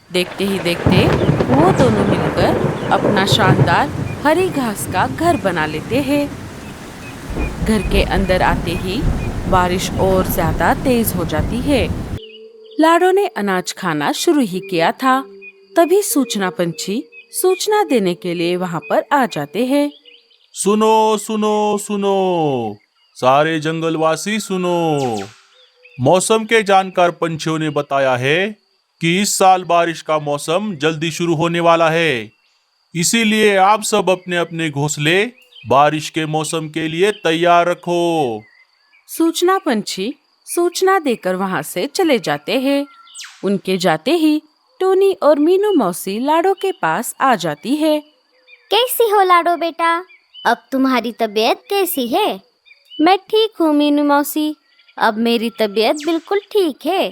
देखते ही देखते वो दोनों मिलकर अपना शानदार हरी घास का घर बना लेते हैं। घर के अंदर आते ही बारिश और ज्यादा तेज हो जाती है। लाडो ने अनाज खाना शुरू ही किया था, तभी सूचना पंछी सूचना देने के लिए वहां पर आ जाते हैं। सुनो सुनो सुनो, सारे जंगलवासी सुनो। मौसम के जानकार पंछियों ने बताया है कि इस साल बारिश का मौसम जल्दी शुरू होने वाला है। इसीलिए आप सब अपने अपने घोंसले बारिश के मौसम के लिए तैयार रखो। सूचना पंछी सूचना देकर वहां से चले जाते हैं। उनके जाते ही टोनी और मीनू मौसी लाडो के पास आ जाती है। कैसी हो लाडो बेटा? अब तुम्हारी तबीयत कैसी है? मैं ठीक हूँ मीनू मौसी, अब मेरी तबीयत बिल्कुल ठीक है।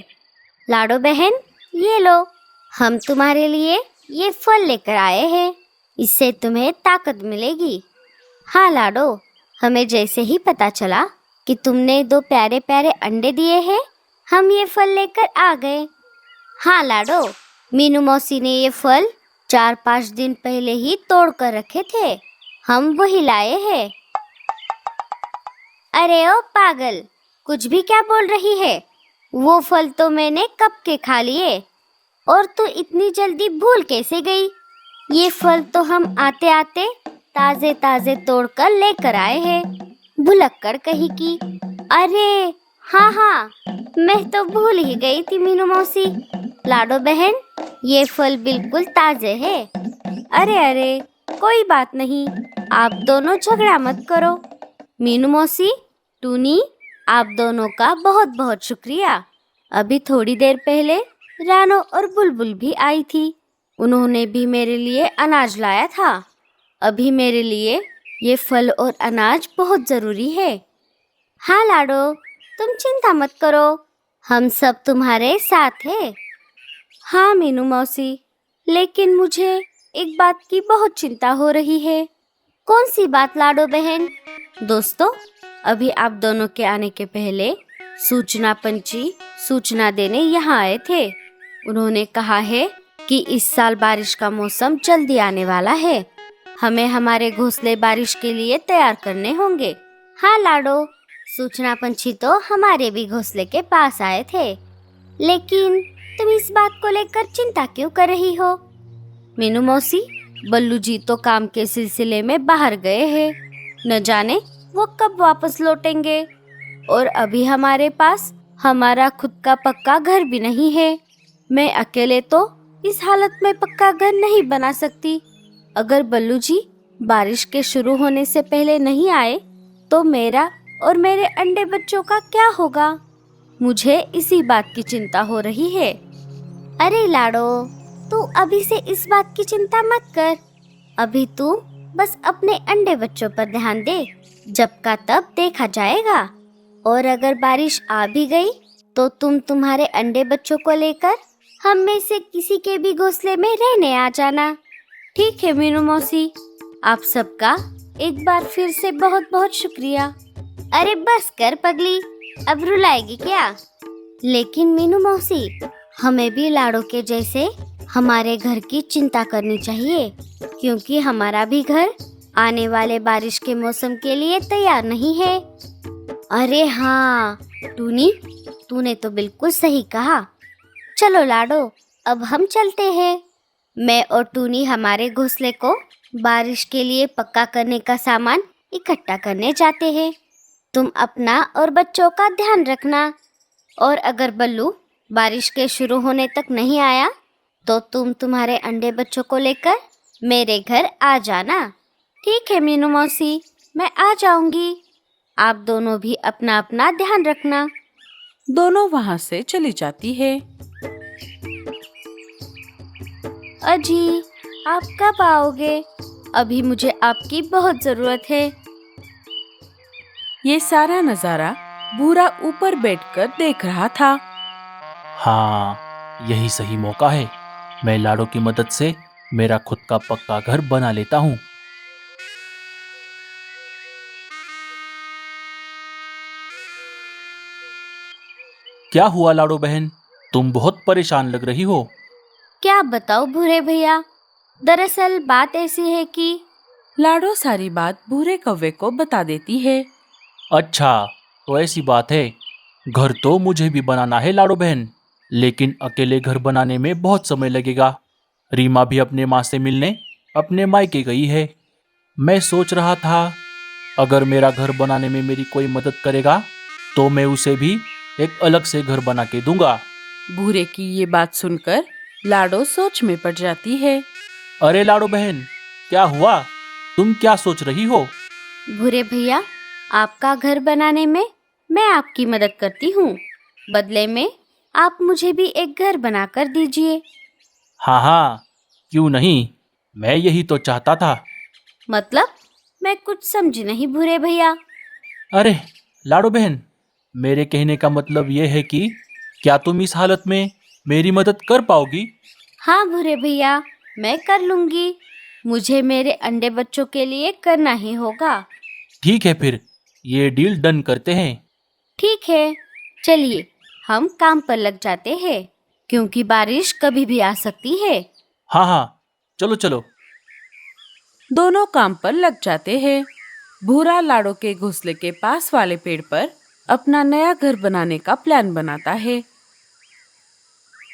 लाडो बहन, ये लो, हम तुम्हारे लिए ये फल लेकर आए हैं। इससे तुम्हें ताकत मिलेगी। हाँ लाडो, हमें जैसे ही पता चला कि तुमने 2 प्यारे प्यारे अंडे दिए हैं, हम ये फल लेकर आ गए। हाँ लाडो, मीनू मौसी ने ये फल 4-5 दिन पहले ही तोड़ कर रखे थे, हम वही लाए हैं। अरे ओ पागल, कुछ भी क्या बोल रही है? वो फल तो मैंने कब के खा लिए, और तू इतनी जल्दी भूल कैसे गई? ये फल तो हम आते आते ताजे ताजे तोड़कर लेकर आए हैं। भुलक्कड़ कहीं की। अरे हाँ हाँ, मैं तो भूल ही गई थी मीनू मौसी। लाडो बहन, ये फल बिल्कुल ताजे है। अरे अरे, कोई बात नहीं, आप दोनों झगड़ा मत करो। मीनू मौसी, टूनी, आप दोनों का बहुत बहुत शुक्रिया। अभी थोड़ी देर पहले रानो और बुलबुल भी आई थी, उन्होंने भी मेरे लिए अनाज लाया था। अभी मेरे लिए ये फल और अनाज बहुत ज़रूरी है। हाँ लाडो, तुम चिंता मत करो, हम सब तुम्हारे साथ हैं। हाँ मीनू मौसी, लेकिन मुझे एक बात की बहुत चिंता हो रही है। कौन सी बात लाडो बहन? दोस्तों, अभी आप दोनों के आने के पहले सूचना पंछी सूचना देने यहाँ आए थे। उन्होंने कहा है कि इस साल बारिश का मौसम जल्दी आने वाला है। हमें हमारे घोंसले बारिश के लिए तैयार करने होंगे। हाँ लाडो, सूचना पंछी तो हमारे भी घोंसले के पास आए थे, लेकिन तुम इस बात को लेकर चिंता क्यों कर रही हो? मीनू मौसी, बल्लू जी तो काम के सिलसिले में बाहर गए हैं, न जाने वो कब वापस लौटेंगे। और अभी हमारे पास हमारा खुद का पक्का घर भी नहीं है। मैं अकेले तो इस हालत में पक्का घर नहीं बना सकती। अगर बल्लू जी बारिश के शुरू होने से पहले नहीं आए तो मेरा और मेरे अंडे बच्चों का क्या होगा? मुझे इसी बात की चिंता हो रही है। अरे लाडो, तू अभी से इस बात की चिंता मत कर। अभी तू बस अपने अंडे बच्चों पर ध्यान दे, जब का तब देखा जाएगा। और अगर बारिश आ भी गई तो तुम तुम्हारे अंडे बच्चों को लेकर हम में से किसी के भी घोंसले में रहने आ जाना। ठीक है मीनू मौसी, आप सबका एक बार फिर से बहुत बहुत शुक्रिया। अरे बस कर पगली, अब रुलाएगी क्या? लेकिन मीनू मौसी, हमें भी लाडो के जैसे हमारे घर की चिंता करनी चाहिए, क्योंकि हमारा भी घर आने वाले बारिश के मौसम के लिए तैयार नहीं है। अरे हाँ टूनी, तूने तो बिल्कुल सही कहा। चलो लाडो, अब हम चलते हैं। मैं और टूनी हमारे घोंसले को बारिश के लिए पक्का करने का सामान इकट्ठा करने जाते हैं। तुम अपना और बच्चों का ध्यान रखना, और अगर बल्लू बारिश के शुरू होने तक नहीं आया तो तुम तुम्हारे अंडे बच्चों को लेकर मेरे घर आ जाना। ठीक है मीनू मौसी, मैं आ जाऊंगी। आप दोनों भी अपना अपना ध्यान रखना। दोनों वहां से चली जाती है। अजी, आप कब आओगे? अभी मुझे आपकी बहुत ज़रूरत है। ये सारा नजारा भूरा ऊपर बैठकर देख रहा था। हाँ, यही सही मौका है। मैं लाडो की मदद से मेरा खुद का पक्का घर बना लेता हूँ। क्या हुआ लाडो बहन, तुम बहुत परेशान लग रही हो। क्या बताओ भूरे भैया, दरअसल बात ऐसी है कि लाडो सारी बात भूरे कौवे को बता देती है। अच्छा, तो ऐसी बात है। घर तो मुझे भी बनाना है लाडो बहन, लेकिन अकेले घर बनाने में बहुत समय लगेगा। रीमा भी अपने माँ से मिलने अपने मायके गई है। मैं सोच रहा था अगर मेरा घर बनाने में मेरी कोई मदद करेगा तो मैं उसे भी एक अलग से घर बना के दूंगा। भूरे की ये बात सुनकर लाडो सोच में पड़ जाती है। अरे लाडो बहन, क्या हुआ? तुम क्या सोच रही हो? भूरे भैया, आपका घर बनाने में मैं आपकी मदद करती हूँ। बदले में आप मुझे भी एक घर बनाकर दीजिए। हाँ हाँ, क्यों नहीं, मैं यही तो चाहता था। मतलब मैं कुछ समझी नहीं भूरे भैया। अरे लाडो बहन, मेरे कहने का मतलब ये है कि क्या तुम इस हालत में मेरी मदद कर पाओगी? हाँ भूरे भैया, मैं कर लूंगी। मुझे मेरे अंडे बच्चों के लिए करना ही होगा। ठीक है, फिर ये डील डन करते हैं। ठीक है, चलिए हम काम पर लग जाते हैं, क्योंकि बारिश कभी भी आ सकती है। हाँ हाँ, चलो चलो। दोनों काम पर लग जाते हैं। भूरा लाडो के घोंसले के पास वाले पेड़ पर अपना नया घर बनाने का प्लान बनाता है।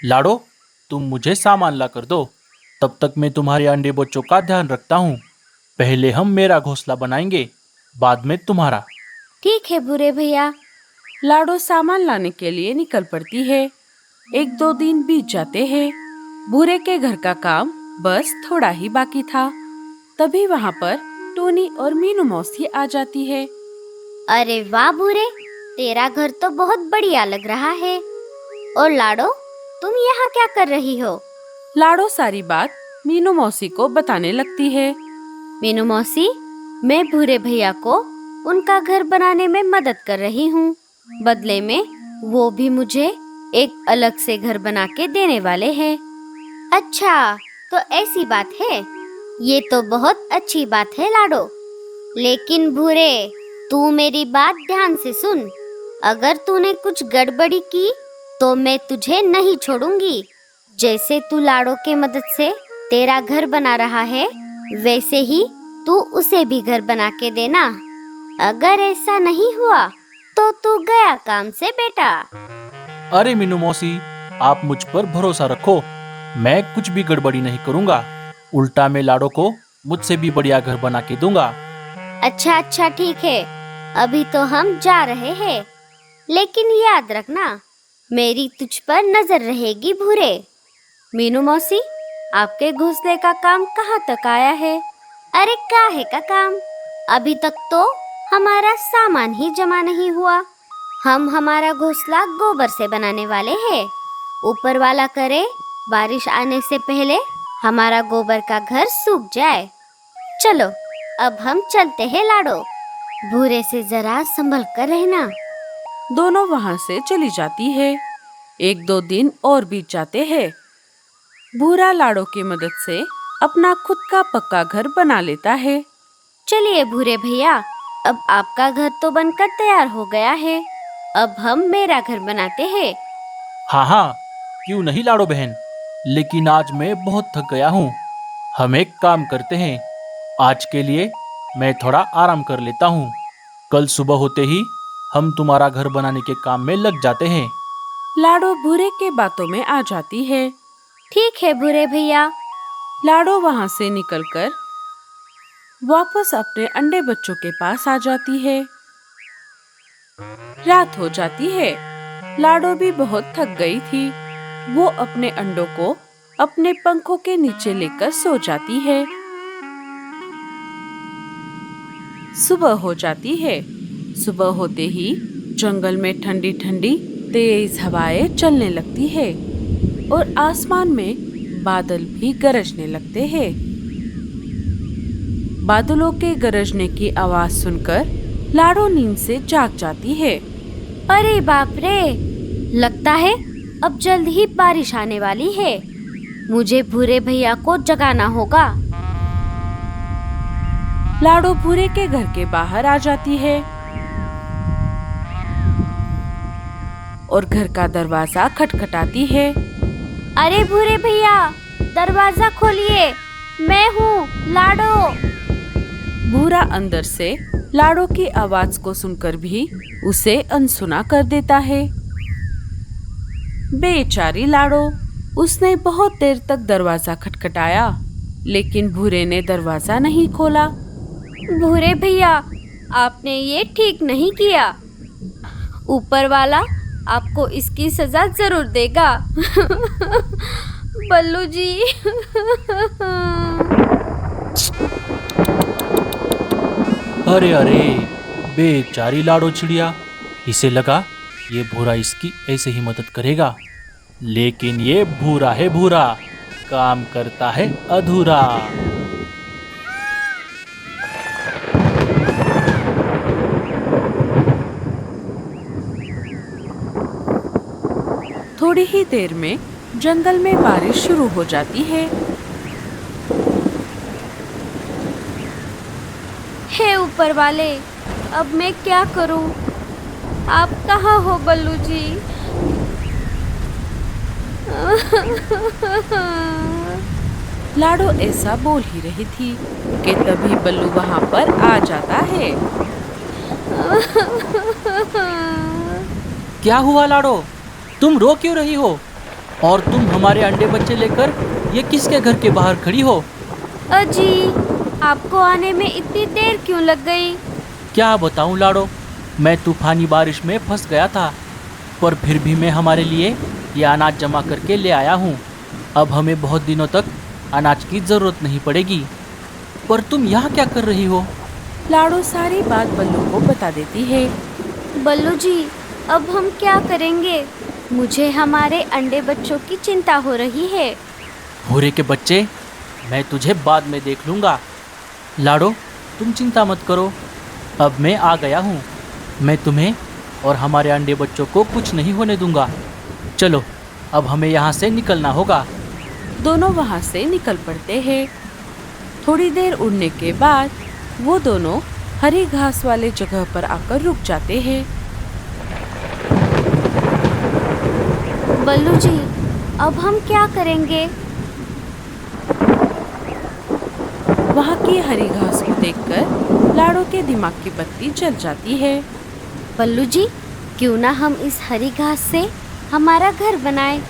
लाडो, तुम मुझे सामान ला कर दो, तब तक मैं तुम्हारे अंडे बच्चों का ध्यान रखता हूँ। पहले हम मेरा घोंसला बनाएंगे, बाद में तुम्हारा। ठीक है भूरे भैया। लाडो सामान लाने के लिए निकल पड़ती है। 1-2 दिन बीत जाते हैं। भूरे के घर का काम बस थोड़ा ही बाकी था। तभी वहाँ पर टोनी और मीनू मौसी आ जाती है। अरे वाह भूरे, तेरा घर तो बहुत बढ़िया लग रहा है। और लाडो, तुम यहाँ क्या कर रही हो? लाडो सारी बात मीनू मौसी को बताने लगती है। मीनू मौसी, मैं भूरे भैया को उनका घर बनाने में मदद कर रही हूँ। बदले में वो भी मुझे एक अलग से घर बना के देने वाले हैं। अच्छा, तो ऐसी बात है। ये तो बहुत अच्छी बात है लाडो। लेकिन भूरे, तू मेरी बात ध्यान से सुन। अगर तूने कुछ गड़बड़ी की तो मैं तुझे नहीं छोड़ूंगी। जैसे तू लाडो के मदद से तेरा घर बना रहा है, वैसे ही तू उसे भी घर बना के देना। अगर ऐसा नहीं हुआ तो तू गया काम से बेटा। अरे मीनू मौसी, आप मुझ पर भरोसा रखो, मैं कुछ भी गड़बड़ी नहीं करूँगा। उल्टा मैं लाडो को मुझसे भी बढ़िया घर बना के दूंगा। अच्छा अच्छा, ठीक है। अभी तो हम जा रहे हैं, लेकिन याद रखना मेरी तुझ पर नजर रहेगी भूरे। मीनू मौसी, आपके घोंसले का काम कहाँ तक आया है? अरे काहे का काम? अभी तक तो हमारा सामान ही जमा नहीं हुआ। हम हमारा घोंसला गोबर से बनाने वाले हैं। ऊपर वाला करे बारिश आने से पहले हमारा गोबर का घर सूख जाए। चलो अब हम चलते हैं लाडो। भूरे से जरा संभल कर रहना। दोनों वहाँ से चली जाती है। 1-2 दिन और बीत जाते हैं। भूरा लाडो की मदद से अपना खुद का पक्का घर बना लेता है। चलिए भूरे भैया, अब आपका घर तो बनकर तैयार हो गया है। अब हम मेरा घर बनाते हैं। हाँ हाँ, क्यों नहीं लाडो बहन, लेकिन आज मैं बहुत थक गया हूँ। हम एक काम करते हैं, आज के लिए मैं थोड़ा आराम कर लेता हूँ। कल सुबह होते ही हम तुम्हारा घर बनाने के काम में लग जाते हैं। लाडो भूरे के बातों में आ जाती है। ठीक है भूरे भैया। लाडो वहाँ से निकलकर वापस अपने अंडे बच्चों के पास आ जाती है। रात हो जाती है। लाडो भी बहुत थक गई थी। वो अपने अंडों को अपने पंखों के नीचे लेकर सो जाती है। सुबह हो जाती है। सुबह होते ही जंगल में ठंडी ठंडी तेज हवाएं चलने लगती है और आसमान में बादल भी गरजने लगते हैं। बादलों के गरजने की आवाज सुनकर लाडो नींद से जाग जाती है। अरे बाप रे, लगता है अब जल्द ही बारिश आने वाली है। मुझे भूरे भैया को जगाना होगा। लाडो भूरे के घर के बाहर आ जाती है और घर का दरवाजा खटखटाती है। अरे भूरे भैया, दरवाजा खोलिए, मैं हूँ लाडो। भूरा अंदर से लाडो की आवाज को सुनकर भी उसे अनसुना कर देता है। बेचारी लाडो, उसने बहुत देर तक दरवाजा खटखटाया, लेकिन भूरे ने दरवाजा नहीं खोला। भूरे भैया, आपने ये ठीक नहीं किया। ऊपर वाला आपको इसकी सजा जरूर देगा। बल्लू जी। अरे अरे, बेचारी लाडो चिड़िया, इसे लगा ये भूरा इसकी ऐसे ही मदद करेगा, लेकिन ये भूरा है भूरा, काम करता है अधूरा। थोड़ी ही देर में जंगल में बारिश शुरू हो जाती है। हे ऊपर वाले, अब मैं क्या करूं? आप कहाँ हो बल्लू जी? लाडो ऐसा बोल ही रही थी कि तभी बल्लू वहां पर आ जाता है। क्या हुआ लाडो, तुम रो क्यों रही हो? और तुम हमारे अंडे बच्चे लेकर ये किसके घर के बाहर खड़ी हो? अजी, आपको आने में इतनी देर क्यों लग गई? क्या बताऊं लाडो, मैं तूफानी बारिश में फंस गया था, पर फिर भी मैं हमारे लिए ये अनाज जमा करके ले आया हूँ। अब हमें बहुत दिनों तक अनाज की ज़रूरत नहीं पड़ेगी। पर तुम यहाँ क्या कर रही हो? लाडो सारी बात बल्लू को बता देती है। बल्लू जी, अब हम क्या करेंगे? मुझे हमारे अंडे बच्चों की चिंता हो रही है। भूरे के बच्चे, मैं तुझे बाद में देख लूँगा। लाडो, तुम चिंता मत करो, अब मैं आ गया हूँ। मैं तुम्हें और हमारे अंडे बच्चों को कुछ नहीं होने दूंगा। चलो, अब हमें यहाँ से निकलना होगा। दोनों वहां से निकल पड़ते हैं। थोड़ी देर उड़ने के बाद वो दोनों हरी घास वाले जगह पर आकर रुक जाते हैं। बल्लू जी, अब हम क्या करेंगे? वहाँ की हरी घास को देखकर लाडो के दिमाग की बत्ती जल जाती है। बल्लू जी, क्यों ना हम इस हरी घास से हमारा घर बनाएं?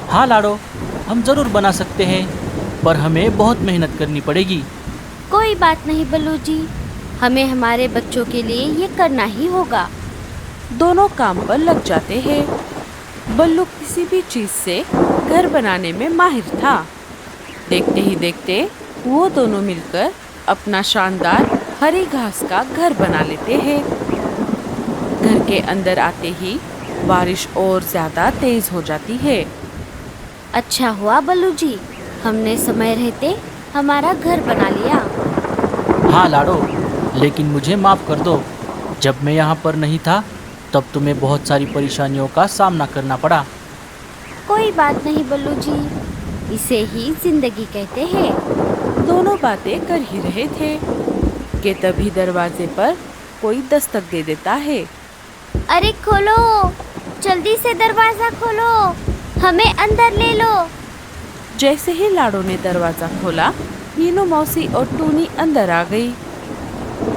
हाँ लाडो, हम ज़रूर बना सकते हैं, पर हमें बहुत मेहनत करनी पड़ेगी। कोई बात नहीं बल्लू जी, हमें हमारे बच्चों के लिए ये करना ही होगा। दोनों काम पर लग जाते हैं। बल्लू किसी भी चीज से घर बनाने में माहिर था। देखते ही देखते वो दोनों मिलकर अपना शानदार हरी घास का घर बना लेते हैं। घर के अंदर आते ही बारिश और ज्यादा तेज हो जाती है। अच्छा हुआ बल्लू जी, हमने समय रहते हमारा घर बना लिया। हाँ लाडो, लेकिन मुझे माफ़ कर दो। जब मैं यहाँ पर नहीं था तब तुम्हें बहुत सारी परेशानियों का सामना करना पड़ा। कोई बात नहीं बल्लू जी, इसे ही जिंदगी कहते हैं। दोनों बातें कर ही रहे थे कि तभी दरवाजे पर कोई दस्तक दे देता है। अरे खोलो, जल्दी से दरवाजा खोलो, हमें अंदर ले लो। जैसे ही लाडो ने दरवाजा खोला, मीनू मौसी और टूनी अंदर आ गई।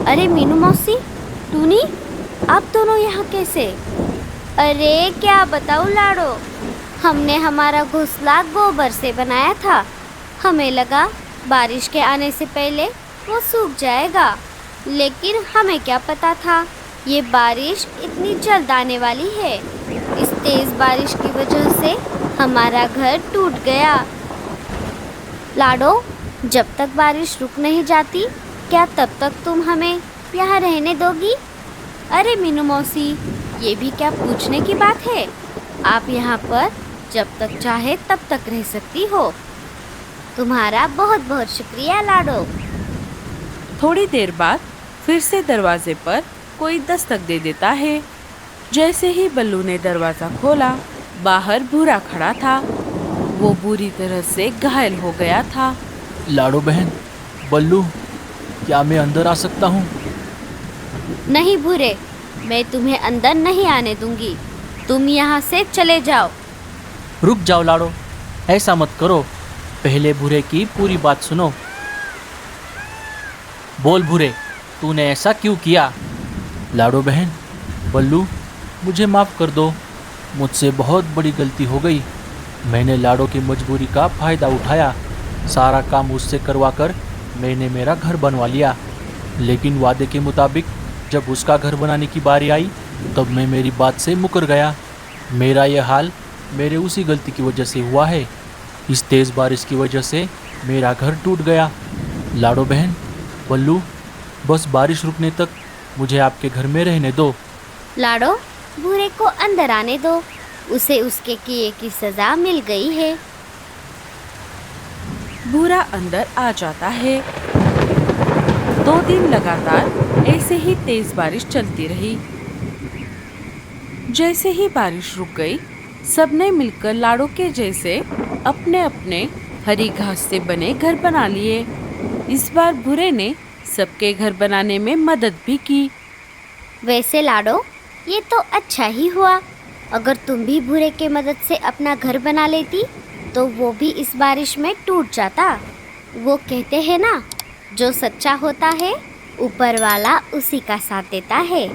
अरे मीनू मौसी, टूनी, आप दोनों यहाँ कैसे? अरे क्या बताऊँ लाडो, हमने हमारा घोंसला गोबर से बनाया था। हमें लगा बारिश के आने से पहले वो सूख जाएगा, लेकिन हमें क्या पता था ये बारिश इतनी जल्द आने वाली है। इस तेज बारिश की वजह से हमारा घर टूट गया। लाडो, जब तक बारिश रुक नहीं जाती, क्या तब तक तुम हमें यहाँ रहने दोगी? अरे मीनू मौसी, ये भी क्या पूछने की बात है? आप यहाँ पर जब तक चाहे तब तक रह सकती हो। तुम्हारा बहुत बहुत शुक्रिया लाडो। थोड़ी देर बाद फिर से दरवाजे पर कोई दस्तक दे देता है। जैसे ही बल्लू ने दरवाजा खोला, बाहर भूरा खड़ा था। वो बुरी तरह से घायल हो गया था। लाडो बहन, बल्लू, क्या मैं अंदर आ सकता हूँ? नहीं भूरे, मैं तुम्हें अंदर नहीं आने दूंगी। तुम यहाँ से चले जाओ। रुक जाओ लाडो, ऐसा मत करो, पहले भूरे की पूरी बात सुनो। बोल भूरे, तूने ऐसा क्यों किया? लाडो बहन, बल्लू, मुझे माफ़ कर दो, मुझसे बहुत बड़ी गलती हो गई। मैंने लाडो की मजबूरी का फ़ायदा उठाया, सारा काम उससे करवा कर मैंने मेरा घर बनवा लिया। लेकिन वादे के मुताबिक जब उसका घर बनाने की बारी आई तब मैं मेरी बात से मुकर गया। मेरा यह हाल मेरे उसी गलती की वजह से हुआ है। इस तेज़ बारिश की वजह से मेरा घर टूट गया। लाडो बहन, बल्लू, बस बारिश रुकने तक मुझे आपके घर में रहने दो। लाडो, भूरे को अंदर आने दो, उसे उसके किए की सजा मिल गई है। भूरा अंदर आ जाता है। 2 दिन लगातार ऐसे ही तेज बारिश चलती रही। जैसे ही बारिश रुक गई, सबने मिलकर लाडो के जैसे अपने अपने हरी घास से बने घर बना लिए। इस बार भूरे ने सबके घर बनाने में मदद भी की। वैसे लाडो, ये तो अच्छा ही हुआ। अगर तुम भी भूरे के मदद से अपना घर बना लेती तो वो भी इस बारिश में टूट जाता। वो कहते हैं ना, जो सच्चा होता है ऊपर वाला उसी का साथ देता है।